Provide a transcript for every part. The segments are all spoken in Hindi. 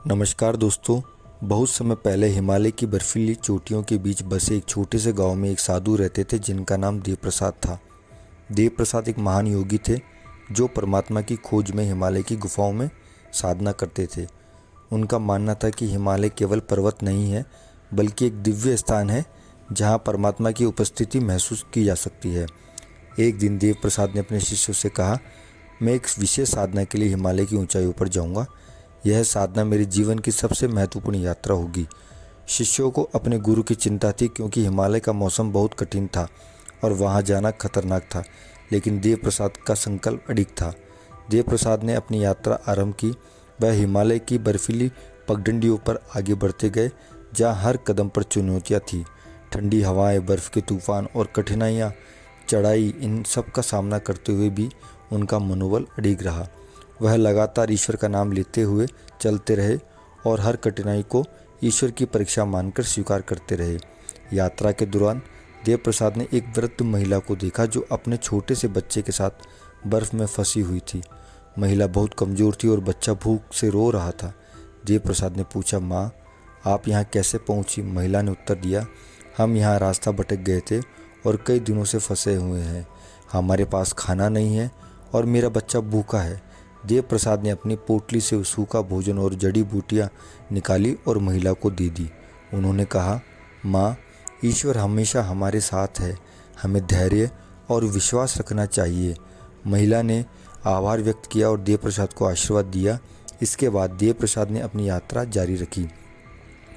नमस्कार दोस्तों। बहुत समय पहले हिमालय की बर्फीली चोटियों के बीच बसे एक छोटे से गांव में एक साधु रहते थे जिनका नाम देव प्रसाद था। देव प्रसाद एक महान योगी थे जो परमात्मा की खोज में हिमालय की गुफाओं में साधना करते थे। उनका मानना था कि हिमालय केवल पर्वत नहीं है बल्कि एक दिव्य स्थान है जहां परमात्मा की उपस्थिति महसूस की जा सकती है। एक दिन देव प्रसाद ने अपने शिष्यों से कहा, मैं एक विशेष साधना के लिए हिमालय की ऊंचाइयों पर जाऊंगा। यह साधना मेरे जीवन की सबसे महत्वपूर्ण यात्रा होगी। शिष्यों को अपने गुरु की चिंता थी क्योंकि हिमालय का मौसम बहुत कठिन था और वहां जाना खतरनाक था, लेकिन देव प्रसाद का संकल्प अडिग था। देव प्रसाद ने अपनी यात्रा आरंभ की। वह हिमालय की बर्फीली पगडंडियों पर आगे बढ़ते गए जहां हर कदम पर चुनौतियां थी। ठंडी हवाएं, बर्फ के तूफान और कठिनाइयां, चढ़ाई, इन सब का सामना करते हुए भी उनका मनोबल अडिग रहा। वह लगातार ईश्वर का नाम लेते हुए चलते रहे और हर कठिनाई को ईश्वर की परीक्षा मानकर स्वीकार करते रहे। यात्रा के दौरान देव प्रसाद ने एक वृद्ध महिला को देखा जो अपने छोटे से बच्चे के साथ बर्फ में फंसी हुई थी। महिला बहुत कमज़ोर थी और बच्चा भूख से रो रहा था। देव प्रसाद ने पूछा, माँ, आप यहाँ कैसे पहुँची? महिला ने उत्तर दिया, हम यहाँ रास्ता भटक गए थे और कई दिनों से फंसे हुए हैं। हमारे पास खाना नहीं है और मेरा बच्चा भूखा है। देव प्रसाद ने अपनी पोटली से सूखा भोजन और जड़ी बूटियाँ निकाली और महिला को दे दी। उन्होंने कहा, माँ, ईश्वर हमेशा हमारे साथ है, हमें धैर्य और विश्वास रखना चाहिए। महिला ने आभार व्यक्त किया और देव प्रसाद को आशीर्वाद दिया। इसके बाद देव प्रसाद ने अपनी यात्रा जारी रखी।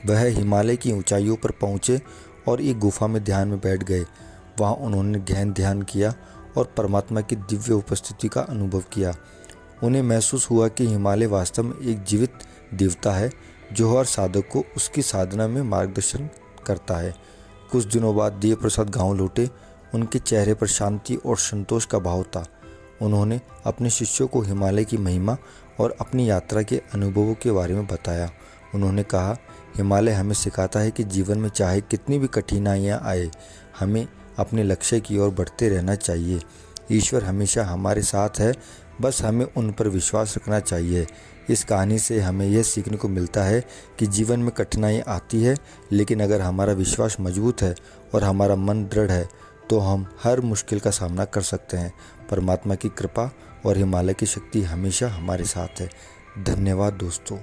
वह हिमालय की ऊंचाइयों पर पहुँचे और एक गुफा में ध्यान में बैठ गए। वहाँ उन्होंने गहन ध्यान किया और परमात्मा की दिव्य उपस्थिति का अनुभव किया। उन्हें महसूस हुआ कि हिमालय वास्तव में एक जीवित देवता है जो हर साधक को उसकी साधना में मार्गदर्शन करता है। कुछ दिनों बाद देव प्रसाद गाँव लौटे। उनके चेहरे पर शांति और संतोष का भाव था। उन्होंने अपने शिष्यों को हिमालय की महिमा और अपनी यात्रा के अनुभवों के बारे में बताया। उन्होंने कहा, हिमालय हमें सिखाता है कि जीवन में चाहे कितनी भी कठिनाइयाँ आए, हमें अपने लक्ष्य की ओर बढ़ते रहना चाहिए। ईश्वर हमेशा हमारे साथ है, बस हमें उन पर विश्वास रखना चाहिए। इस कहानी से हमें यह सीखने को मिलता है कि जीवन में कठिनाई आती है, लेकिन अगर हमारा विश्वास मजबूत है और हमारा मन दृढ़ है तो हम हर मुश्किल का सामना कर सकते हैं। परमात्मा की कृपा और हिमालय की शक्ति हमेशा हमारे साथ है। धन्यवाद दोस्तों।